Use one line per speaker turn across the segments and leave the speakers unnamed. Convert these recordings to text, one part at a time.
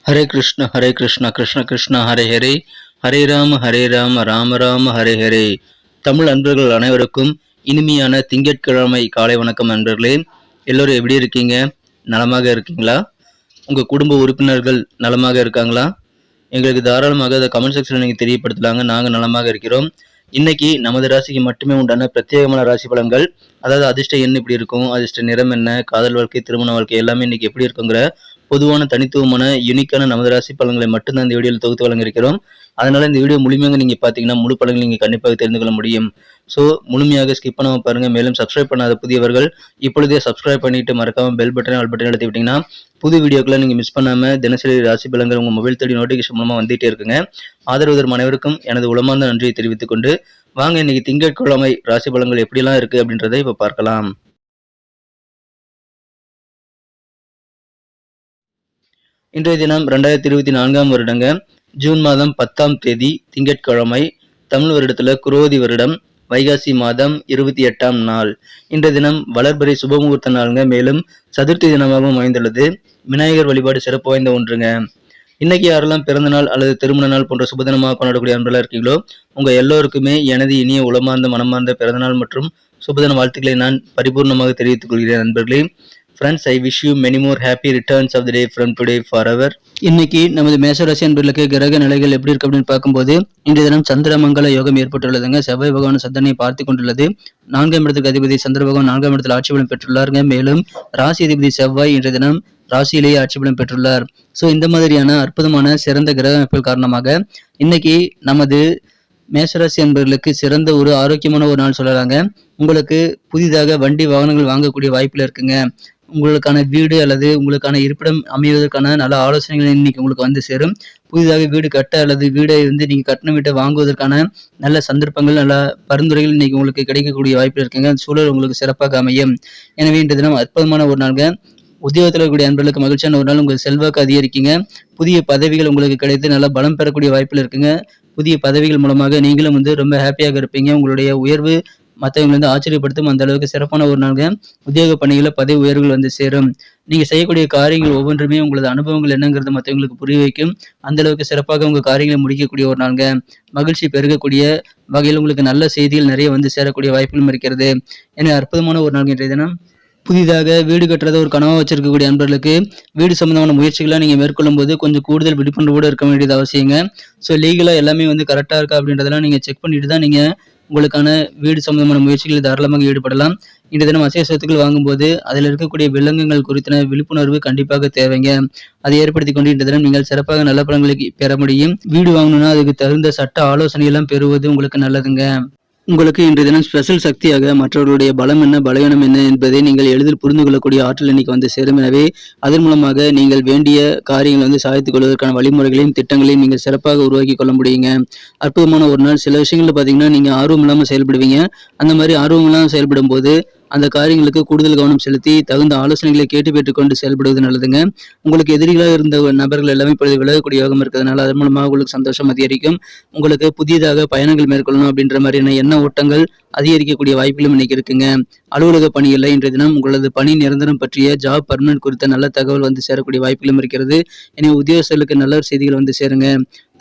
ஹரே கிருஷ்ண கிருஷ்ண கிருஷ்ண ஹரே ஹரே, ஹரே ராம ராம ராம ஹரே ஹரே. தமிழ் அன்பர்கள் அனைவருக்கும் இனிமையான திங்கட்கிழமை காலை வணக்கம் நண்பர்களே. எல்லோரும் எப்படி இருக்கீங்க? நலமாக இருக்கீங்களா? உங்கள் குடும்ப உறுப்பினர்கள் நலமாக இருக்காங்களா? எங்களுக்கு தாராளமாக அதை கமெண்ட் செக்ஷனில் நீங்கள் தெரியப்படுத்தலாங்க. நாங்கள் நலமாக இருக்கிறோம். இன்னைக்கு நமது ராசிக்கு மட்டுமே உண்டான பிரத்யேகமான ராசி பலன்கள், அதாவது அதிர்ஷ்ட எண் இப்படி இருக்கும், அதிர்ஷ்ட நிறம் என்ன, காதல் வாழ்க்கை, திருமண வாழ்க்கை எல்லாமே இன்னைக்கு எப்படி இருக்குங்கிற பொதுவான தனித்துவமான யூனிக்கான நமது ராசி பலன்களை மட்டும்தான் இந்த வீடியோவில் தொகுத்து வழங்கியிருக்கிறோம். அதனால இந்த வீடியோ முழுமையாக நீங்க பாத்தீங்கன்னா முழு பலன்கள் நீங்க கண்டிப்பாக தெரிந்து கொள்ள முடியும். ஸோ முழுமையாக ஸ்கிப் பண்ணாம பாருங்க. மேலும் சப்ஸ்கிரைப் பண்ணாத புதியவர்கள் இப்பொழுதே சப்ஸ்கிரைப் பண்ணிட்டு மறக்காம பெல் பட்டன் ஆல் பட்டன் அழுத்தி விட்டீங்கன்னா புது வீடியோக்களை நீங்க மிஸ் பண்ணாம தினசரி ராசி பலன்கள் உங்க மொபைல் தேடி நோட்டிபிகேஷன் மூலமா வந்துட்டே இருக்குங்க. ஆதரவு தரும் அனைவருக்கும் எனது உளமார்ந்த நன்றியை தெரிவித்துக் கொண்டு வாங்க இன்னைக்கு திங்கட்கிழமை ராசி பலன்கள் எப்படிலாம் இருக்கு அப்படின்றத இப்ப பார்க்கலாம். இன்றைய தினம் 2024 வருடங்க ஜூன் மாதம் 10ஆம் தேதி திங்கட்கிழமை, தமிழ் வருடத்துல குரோதி வருடம் வைகாசி மாதம் 28ஆம் நாள். இன்றைய தினம் வளர்பிறை சுபமுகூர்த்த நாளுங்க. மேலும் சதுர்த்தி தினமாகவும் அமைந்துள்ளது. விநாயகர் வழிபாடு சிறப்பு வாய்ந்த ஒன்றுங்க. இன்னைக்கு யாரெல்லாம் பிறந்த நாள் அல்லது திருமண நாள் போன்ற சுபதினமாக கொண்டாடக்கூடிய அன்பர்களாக இருக்கீங்களோ உங்க எல்லோருக்குமே எனது இனிய உளமார்ந்த மனமார்ந்த பிறந்தநாள் மற்றும் சுபதின வாழ்த்துக்களை நான் பரிபூர்ணமாக தெரிவித்துக் கொள்கிறேன் நண்பர்களே. Friends, I wish you many more happy returns of the day from today forever. இன்னைக்கு நமது மேஷராசி அன்பர்களுக்கு கிரக நிலைகள் எப்படி இருக்கு அப்படின்னு பார்க்கும்போது இன்றைய தினம் சந்திரமங்கல யோகம் ஏற்பட்டுள்ளதுங்க. செவ்வாய் பகவான் சந்தனை பார்த்து கொண்டுள்ளது. 4ஆம் இடத்துக்கு அதிபதி சந்திர பகவான் 4ஆம் இடத்தில் ஆட்சி பலம் பெற்றுள்ளாருங்க. மேலும் ராசி அதிபதி செவ்வாய் இன்றைய தினம் ராசியிலேயே ஆட்சி பலம் பெற்றுள்ளார். ஸோ இந்த மாதிரியான அற்புதமான சிறந்த கிரக அமைப்புகள் காரணமாக இன்னைக்கு நமது மேஷராசி அன்பர்களுக்கு சிறந்த ஒரு ஆரோக்கியமான ஒரு நாள் சொல்லலாங்க. உங்களுக்கு புதிதாக வண்டி வாகனங்கள் வாங்கக்கூடிய வாய்ப்புல இருக்குங்க. உங்களுக்கான வீடு அல்லது உங்களுக்கான இருப்பிடம் அமைவதற்கான நல்ல ஆலோசனைகள் இன்னைக்கு உங்களுக்கு வந்து சேரும். புதிதாக வீடு கட்ட அல்லது வீடை நீங்க கட்டண வீட்டை வாங்குவதற்கான நல்ல சந்தர்ப்பங்கள், நல்ல பரிந்துரைகள் இன்னைக்கு உங்களுக்கு கிடைக்கக்கூடிய வாய்ப்பு இருக்குங்க. சூழல் உங்களுக்கு சிறப்பாக அமையும். எனவே இன்றைய தினம் அற்புதமான ஒரு நாளுங்க. உத்தியோகத்தில் இருக்கக்கூடிய அன்பர்களுக்கு மகிழ்ச்சியான ஒரு நாள். உங்கள் செல்வாக்கு அதிகரிக்குங்க. புதிய பதவிகள் உங்களுக்கு கிடைத்து நல்ல பலம் பெறக்கூடிய வாய்ப்புகள் இருக்குங்க. புதிய பதவிகள் மூலமாக நீங்களும் ரொம்ப ஹாப்பியாக இருப்பீங்க. உங்களுடைய உயர்வு மற்றவங்க ஆச்சரியப்படுத்தும். அந்த அளவுக்கு சிறப்பான ஒரு நாளுங்க. உத்தியோக பணிகளை பதவி உயர்வுகள் சேரும். நீங்க செய்யக்கூடிய காரியங்கள் ஒவ்வொன்றுமே உங்களது அனுபவங்கள் என்னங்கிறது மற்றவங்களுக்கு புரிய வைக்கும். அந்த அளவுக்கு சிறப்பாக உங்க காரியங்களை முடிக்கக்கூடிய ஒரு நாளுங்க. மகிழ்ச்சி பெருகக்கூடிய வகையில் உங்களுக்கு நல்ல செய்திகள் நிறைய சேரக்கூடிய வாய்ப்புகளும் இருக்கிறது. எனவே அற்புதமான ஒரு நாள் இன்றைய தினம். புதிதாக வீடு கட்டுறத ஒரு கனவா வச்சிருக்கக்கூடிய அன்பர்களுக்கு வீடு சம்பந்தமான முயற்சிகளை நீங்க மேற்கொள்ளும் போது கொஞ்சம் கூடுதல் விழிப்புணர்வோடு இருக்க வேண்டியது அவசியங்க. ஸோ லீகலா எல்லாமே கரெக்டா இருக்கா அப்படின்றதெல்லாம் நீங்க செக் பண்ணிட்டு தான் நீங்க உங்களுக்கான வீடு சம்பந்தமான முயற்சிகளில் தாராளமாக ஈடுபடலாம். இன்றைய தினம் அசைய சொத்துக்கள் வாங்கும்போது அதில் இருக்கக்கூடிய விலங்குகள் குறித்த விழிப்புணர்வு கண்டிப்பாக தேவைங்க. அதை ஏற்படுத்தி கொண்டு இன்றைய தினம் நீங்கள் சிறப்பாக நல்ல பலன்களை பெற முடியும். வீடு வாங்கணும்னா அதுக்கு தகுந்த சட்ட ஆலோசனை எல்லாம் பெறுவது உங்களுக்கு நல்லதுங்க. உங்களுக்கு இன்றைய தினம் ஸ்பெஷல் சக்தியாக மற்றவர்களுடைய பலம் என்ன, பலவீனம் என்ன என்பதை நீங்கள் எளிதில் புரிந்து கொள்ளக்கூடிய ஆற்றல் இன்னைக்கு சேரும். எனவே அதன் மூலமாக நீங்கள் வேண்டிய காரியங்களை சாதித்துக் கொள்வதற்கான வழிமுறைகளையும் திட்டங்களையும் நீங்கள் சிறப்பாக உருவாக்கி கொள்ள முடியுங்க. அற்புதமான ஒரு நாள். சில விஷயங்கள்ல பாத்தீங்கன்னா நீங்க ஆர்வம் இல்லாமல் செயல்படுவீங்க. அந்த மாதிரி ஆர்வம் இல்லாமல் செயல்படும் போது அந்த காரியங்களுக்கு கூடுதல் கவனம் செலுத்தி தகுந்த ஆலோசனைகளை கேட்டு பெற்றுக்கொண்டு செயல்படுவது நல்லதுங்க. உங்களுக்கு எதிரிகளாக இருந்த நபர்கள் எல்லாமே இப்பொழுது விலகக்கூடிய யோகம் இருக்கிறதுனால அதன் மூலமாக உங்களுக்கு சந்தோஷம் அதிகரிக்கும். உங்களுக்கு புதியதாக பயணங்கள் மேற்கொள்ளணும் அப்படின்ற மாதிரியான எண்ண ஓட்டங்கள் அதிகரிக்கக்கூடிய வாய்ப்புகளும் இன்னைக்கு இருக்குங்க. அலுவலக பணிகளில் இன்றைய தினம் உங்களது பணி நிரந்தரம் பற்றிய ஜாப் பர்மனன்ட் குறித்த நல்ல தகவல் சேரக்கூடிய வாய்ப்புகளும் இருக்கிறது. எனவே உத்தியோகஸ்தர்களுக்கு நல்ல செய்திகள் சேருங்க.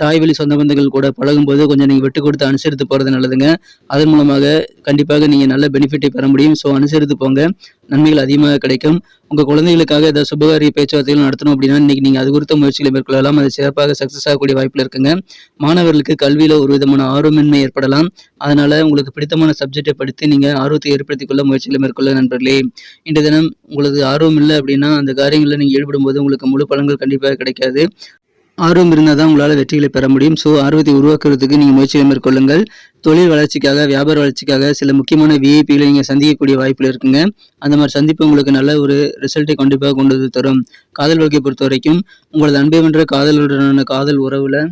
தாய் வழி சொந்த பந்தங்கள் கூட பழகும்போது கொஞ்சம் நீங்க விட்டு கொடுத்து அனுசரித்து போறது நல்லதுங்க. அதன் மூலமாக கண்டிப்பாக நீங்க நல்ல பெனிஃபிட்டை பெற முடியும். ஸோ அனுசரித்து போங்க, நன்மைகள் அதிகமாக கிடைக்கும். உங்க குழந்தைகளுக்காக ஏதாவது சுபகாரிய பேச்சுவார்த்தைகள் நடத்தணும் அப்படின்னா இன்னைக்கு நீங்க அது குறித்த முயற்சிகளை மேற்கொள்ளலாம். அது சிறப்பாக சக்சஸ் ஆகக்கூடிய வாய்ப்புல இருக்குங்க. மாணவர்களுக்கு கல்வியில ஒரு விதமான ஆர்வமின்மை ஏற்படலாம். அதனால உங்களுக்கு பிடித்தமான சப்ஜெக்டை படித்து நீங்க ஆர்வத்தை ஏற்படுத்திக் கொள்ள முயற்சிகளை மேற்கொள்ள நண்பர்களே. இன்றைய தினம் உங்களுக்கு ஆர்வம் இல்லை அப்படின்னா அந்த காரியங்களில் நீங்க ஈடுபடும் போது உங்களுக்கு முழு பலன்கள் கண்டிப்பாக கிடைக்காது. ஆர்வம் இருந்தால் தான் உங்களால் வெற்றிகளை பெற முடியும். ஸோ ஆர்வத்தை உருவாக்குறதுக்கு நீங்கள் முயற்சிகளை மேற்கொள்ளுங்கள். தொழில் வளர்ச்சிக்காக, வியாபார வளர்ச்சிக்காக சில முக்கியமான விஐபிகளை நீங்கள் சந்திக்கக்கூடிய வாய்ப்புகள் இருக்குங்க. அந்த மாதிரி சந்திப்பு உங்களுக்கு நல்ல ஒரு ரிசல்ட்டை கண்டிப்பாக கொண்டு வந்து தரும். காதல் வாழ்க்கையை பொறுத்த வரைக்கும் உங்களது அன்பை வென்ற காதலுடனான காதல் உறவுல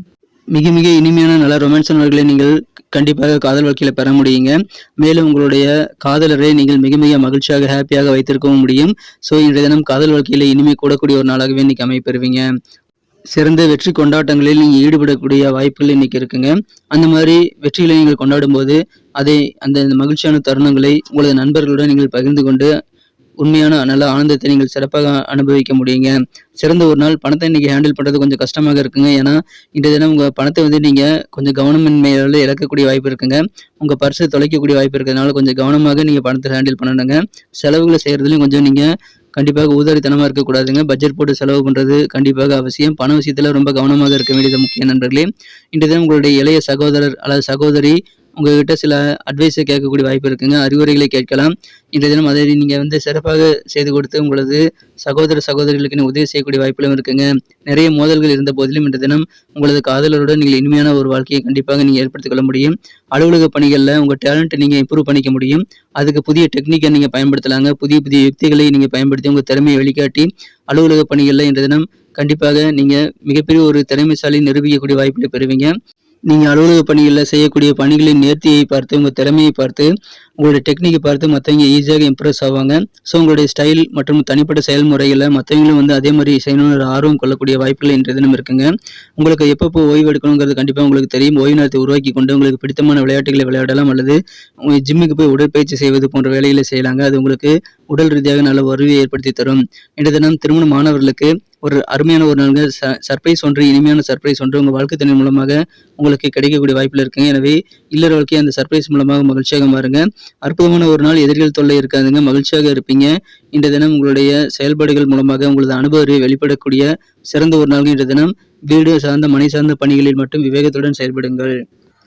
மிக மிக இனிமையான நல்ல ரொமான்ஸானவர்களை நீங்கள் கண்டிப்பாக காதல் வாழ்க்கையில பெற முடியுங்க. மேலும் உங்களுடைய காதலரை நீங்கள் மிக மிக மகிழ்ச்சியாக ஹாப்பியாக வைத்திருக்கவும் முடியும். ஸோ இன்றைய தினம் காதல் வாழ்க்கையில இனிமை கூடக்கூடிய ஒரு நாளாகவே இன்னைக்கு அமைப்பெறுவீங்க. சிறந்த வெற்றி கொண்டாட்டங்களில் நீங்கள் ஈடுபடக்கூடிய வாய்ப்புகள் இன்னைக்கு இருக்குங்க. அந்த மாதிரி வெற்றிகளை நீங்கள் கொண்டாடும் போது அந்த மகிழ்ச்சியான தருணங்களை உங்களது நண்பர்களுடன் நீங்கள் பகிர்ந்து கொண்டு உண்மையான நல்ல ஆனந்தத்தை நீங்கள் சிறப்பாக அனுபவிக்க முடியுங்க. சிறந்த ஒரு நாள். பணத்தை இன்னைக்கு ஹேண்டில் பண்ணுறது கொஞ்சம் கஷ்டமாக இருக்குங்க. ஏன்னா இன்றைய தினம் உங்கள் பணத்தை வந்து நீங்கள் கொஞ்சம் கவனமின்மையால் இழக்கக்கூடிய வாய்ப்பு இருக்குங்க. உங்கள் பர்ஸை தொலைக்கக்கூடிய வாய்ப்பு இருக்கிறதுனால கொஞ்சம் கவனமாக நீங்கள் பணத்தை ஹேண்டில் பண்ணணுங்க. செலவுகளை செய்கிறதுலையும் கொஞ்சம் நீங்கள் கண்டிப்பாக ஊதாரித்தனமாக இருக்கக்கூடாதுங்க. பட்ஜெட் போட்டு செலவு பண்ணுறது கண்டிப்பாக அவசியம். பண விஷயத்தில் ரொம்ப கவனமாக இருக்க வேண்டியது முக்கியம் நண்பர்களே. இன்றைய தினம் உங்களுடைய இளைய சகோதரர் அல்லது சகோதரி உங்ககிட்ட சில அட்வைஸை கேட்கக்கூடிய வாய்ப்பு இருக்குங்க. அறிவுரைகளை கேட்கலாம். இன்றைய தினம் அதை நீங்கள் வந்து சிறப்பாக செய்து கொடுத்து உங்களது சகோதரிகளுக்கு நீங்கள் உதவி செய்யக்கூடிய வாய்ப்புகளும் இருக்குங்க. நிறைய மோதல்கள் இருந்த போதிலும் இன்றைய தினம் உங்களது காதலருடன் நீங்கள் இனிமையான ஒரு வாழ்க்கையை கண்டிப்பாக நீங்கள் ஏற்படுத்திக் கொள்ள முடியும். அலுவலக பணிகளில் உங்கள் டேலண்ட்டை நீங்கள் இம்ப்ரூவ் பண்ணிக்க முடியும். அதுக்கு புதிய டெக்னிக்கை நீங்கள் பயன்படுத்தலாங்க. புதிய புதிய யுக்திகளை நீங்கள் பயன்படுத்தி உங்கள் திறமையை வெளிக்காட்டி அலுவலக பணிகளில் இன்றைய தினம் கண்டிப்பாக நீங்கள் மிகப்பெரிய ஒரு திறமைசாலி நிரூபிக்கக்கூடிய வாய்ப்புகளை பெறுவீங்க. நீங்கள் அலுவலக பணிகளில் செய்யக்கூடிய பணிகளின் நேர்த்தியை பார்த்து உங்கள் திறமையை பார்த்து உங்களுடைய டெக்னிக்கை பார்த்து மற்றவங்க ஈஸியாக இம்ப்ரெஸ் ஆவாங்க. ஸோ உங்களுடைய ஸ்டைல் மற்றும் தனிப்பட்ட செயல்முறைகளில் மற்றவங்களும் வந்து அதே மாதிரி செய்யணும்னு ஆர்வம் கொள்ளக்கூடிய வாய்ப்புகள் இன்றைய தினம் இருக்குங்க. உங்களுக்கு எப்பப்போ ஓய்வு எடுக்கணுங்கிறது கண்டிப்பாக உங்களுக்கு தெரியும். ஓய்வு நேரத்தை உருவாக்கி கொண்டு உங்களுக்கு பிடித்தமான விளையாட்டுகளை விளையாடலாம் அல்லது உங்கள் ஜிம்முக்கு போய் உடற்பயிற்சி செய்வது போன்ற வேலைகளை செய்யலாங்க. அது உங்களுக்கு உடல் ரீதியாக நல்ல வருவியை ஏற்படுத்தி தரும். இன்றைய தினம் திருமண மாணவர்களுக்கு ஒரு அருமையான ஒரு நாள் சர்ப்ரைஸ் ஒன்று, இனிமையான சர்ப்ரைஸ் ஒன்று உங்கள் வாழ்க்கை துணை மூலமாக உங்களுக்கு கிடைக்கக்கூடிய வாய்ப்பில் இருக்குங்க. எனவே இல்லற வாழ்க்கையை அந்த சர்ப்ரைஸ் மூலமாக மகிழ்ச்சியாக மாறுங்க. அற்புதமான ஒரு நாள். எதிரிகள் தொல்லை இருக்காதுங்க. மகிழ்ச்சியாக இருப்பீங்க. இன்றைய தினம் உங்களுடைய செயல்பாடுகள் மூலமாக உங்களது அனுபவத்தை வெளிப்படக்கூடிய சிறந்த ஒரு நாள். இன்றைய தினம் வீடு சார்ந்த மனை சார்ந்த பணிகளில் மட்டும் விவேகத்துடன் செயல்படுங்கள்.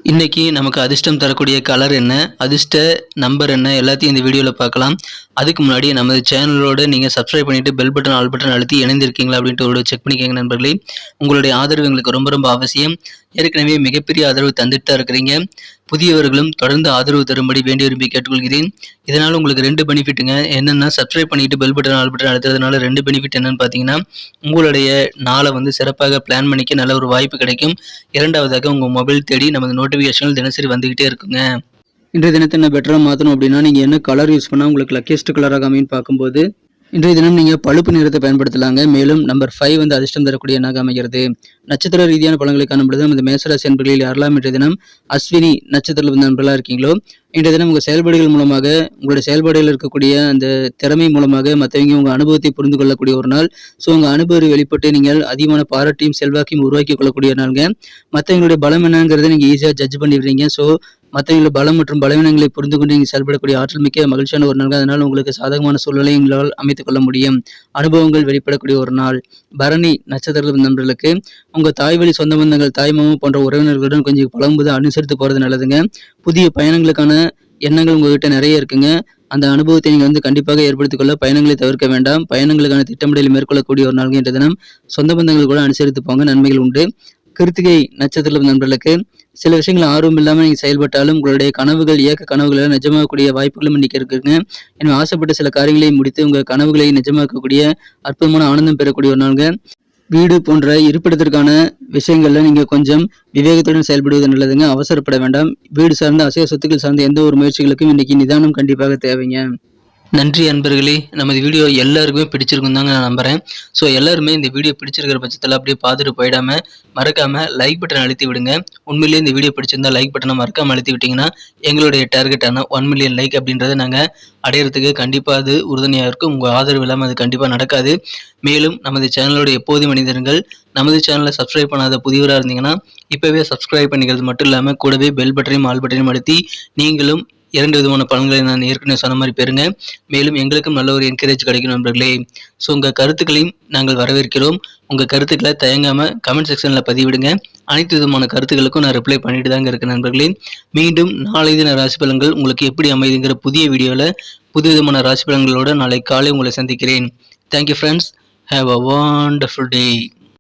இன்னைக்கு நமக்கு அதிர்ஷ்டம் தரக்கூடிய கலர் என்ன, அதிர்ஷ்ட நம்பர் என்ன, எல்லாத்தையும் இந்த வீடியோவில் பார்க்கலாம். அதுக்கு முன்னாடி நமது சேனலோட நீங்கள் சப்ஸ்கிரைப் பண்ணிவிட்டு பெல் பட்டன் ஆல் பட்டன் அழுத்தி இணைந்திருக்கீங்களா அப்படின்ட்டு ஒரு செக் பண்ணிக்கோங்க நண்பர்களே. உங்களுடைய ஆதரவு எங்களுக்கு ரொம்ப ரொம்ப அவசியம். ஏற்கனவே மிகப்பெரிய ஆதரவு தந்துட்டு தான் இருக்கிறீங்க. புதியவர்களும் தொடர்ந்து ஆதரவு தரும்படி வேண்டி விரும்பி கேட்டுக்கொள்கிறேன். இதனால் உங்களுக்கு 2 பெனிஃபிட்டுங்க. என்னென்னா சப்ஸ்கிரைப் பண்ணிவிட்டு பெல் பட்டன் ஆல் பட்டன் அழுத்துறதுனால 2 பெனிஃபிட் என்னென்னு பார்த்தீங்கன்னா, உங்களுடைய நாளை வந்து சிறப்பாக பிளான் பண்ணிக்க நல்ல ஒரு வாய்ப்பு கிடைக்கும். இரண்டாவதாக உங்கள் மொபைல் தேடி நமது நோட்டிஃபிகேஷன்கள் தினசரி வந்துக்கிட்டே இருக்குங்க. இன்றைய தினத்தை என்ன பெட்டராக மாற்றணும் அப்படின்னா, நீங்கள் என்ன கலர் யூஸ் பண்ணால் உங்களுக்கு லக்கியஸ்ட் கலராக அமைன்னு பார்க்கும்போது இன்றைய தினம் நீங்கள் பழுப்பு நிறத்தை பயன்படுத்தலாங்க. மேலும் நம்பர் 5 வந்து அதிர்ஷ்டம் தரக்கூடிய எண்ணாக அமைகிறது. நட்சத்திர ரீதியான பலன்களை காணும்பொழுது நமது மேசராசி அன்பர்களில் யாரெல்லாம் இன்றைய தினம் அஸ்வினி நட்சத்திரத்தில் நண்பர்களாக இருக்கீங்களோ, இன்றைய தினம் உங்கள் செயல்பாடுகள் மூலமாக உங்களுடைய செயல்பாடுகளில் இருக்கக்கூடிய அந்த திறமை மூலமாக மற்றவங்க உங்கள் அனுபவத்தை புரிந்து கொள்ளக்கூடிய ஒரு நாள். ஸோ உங்கள் அனுபவத்தை வெளிப்பட்டு நீங்கள் அதிகமான பாராட்டியும் செல்வாக்கையும் உருவாக்கி கொள்ளக்கூடிய நாளுங்க. மற்றவங்களுடைய பலம் என்னங்கிறத நீங்கள் ஈஸியாக ஜட்ஜ் பண்ணிடுறீங்க. ஸோ மற்றவங்களோட பலம் மற்றும் பலவீனங்களை புரிந்து கொண்டு நீங்கள் செயல்படக்கூடிய ஆற்றல் மிக்க மகிழ்ச்சியான ஒரு நாள். அதனால் உங்களுக்கு சாதகமான சூழ்நிலை உங்களால் அமைத்துக் கொள்ள முடியும். அனுபவங்கள் வெளிப்படக்கூடிய ஒரு நாள். பரணி நட்சத்திர நண்பர்களுக்கு உங்கள் தாய்வழி சொந்த பந்தங்கள், தாய்மாமன் போன்ற உறவினர்களுடன் கொஞ்சம் பழகும்போது அனுசரித்து போகிறது நல்லதுங்க. புதிய பயணங்களுக்கான எண்ணங்கள் உங்ககிட்ட நிறைய இருக்குங்க. அந்த அனுபவத்தை நீங்கள் வந்து கண்டிப்பாக ஏற்படுத்திக் கொள்ள பயணங்களை தவிர்க்க வேண்டாம். பயணங்களுக்கான திட்டமிடலை மேற்கொள்ளக்கூடிய ஒரு நாள் இன்றைய தினம். சொந்த பந்தங்கள் கூட அனுசரித்து போங்க, நன்மைகள் உண்டு. கிருத்திகை நட்சத்திர நண்பர்களுக்கு சில விஷயங்கள் ஆர்வம் இல்லாமல் நீங்கள் செயல்பட்டாலும் உங்களுடைய கனவுகள், இயக்க கனவுகளை நிஜமாக்கக்கூடிய வாய்ப்புகளும் இன்னைக்கு இருக்குங்க. எனவே ஆசைப்பட்ட சில காரியங்களை முடித்து உங்கள் கனவுகளை நிஜமாக்கக்கூடிய அற்புதமான ஆனந்தம் பெறக்கூடிய ஒரு நாளுங்க. வீடு போன்ற இருப்பிடத்திற்கான விஷயங்கள்ல நீங்க கொஞ்சம் விவேகத்துடன் செயல்படுவது நல்லதுங்க. அவசரப்பட வேண்டாம். வீடு சார்ந்த அசைய சொத்துக்கள் சார்ந்த எந்த ஒரு முயற்சிகளுக்கும் இன்னைக்கு நிதானம் கண்டிப்பாக தேவைங்க. நன்றி அன்பர்களே. நமது வீடியோ எல்லாருக்குமே பிடிச்சிருக்கும் தாங்க நான் நம்புகிறேன். ஸோ எல்லாருமே இந்த வீடியோ பிடிச்சிருக்கிற பட்சத்தில் அப்படியே பார்த்துட்டு போயிடாமல் மறக்காமல் லைக் பட்டன் அழுத்தி விடுங்க. உண்மையிலேயே இந்த வீடியோ பிடிச்சிருந்தா லைக் பட்டனை மறக்காமல் அழுத்தி விட்டிங்கன்னா எங்களுடைய டார்கெட்டான 1 மில்லியன் லைக் அப்படின்றத நாங்கள் அடையிறதுக்கு கண்டிப்பாக அது உறுதுணையாக இருக்கும். உங்கள் ஆதரவு இல்லாமல் அது கண்டிப்பாக நடக்காது. மேலும் நமது சேனலோட எப்போதும் மனிதர்கள் நமது சேனலை சப்ஸ்கிரைப் பண்ணாத புதியவராக இருந்தீங்கன்னா இப்போவே சப்ஸ்கிரைப் பண்ணிக்கிறது மட்டும் இல்லாமல் கூடவே பெல் பட்டனையும் ஆல் பட்டனையும் அழுத்தி நீங்களும் 2 விதமான பலன்களை நான் ஏற்கனவே சொன்ன மாதிரி பெறுங்க. மேலும் எங்களுக்கும் நல்ல ஒரு என்கரேஜ் கிடைக்கும் நண்பர்களே. ஸோ உங்கள் கருத்துக்களையும் நாங்கள் வரவேற்கிறோம். உங்கள் கருத்துக்களை தயங்காமல் கமெண்ட் செக்ஷனில் பதிவிடுங்க. அனைத்து விதமான கருத்துக்களுக்கும் நான் ரிப்ளை பண்ணிட்டு தாங்க இருக்கேன் நண்பர்களே. மீண்டும் நாளை தின ராசி பலன்கள் உங்களுக்கு எப்படி அமைதுங்கிற புதிய வீடியோவில் புது விதமான ராசி பலன்களோடு நாளை காலை உங்களை சந்திக்கிறேன். Thank you friends. Have a wonderful day.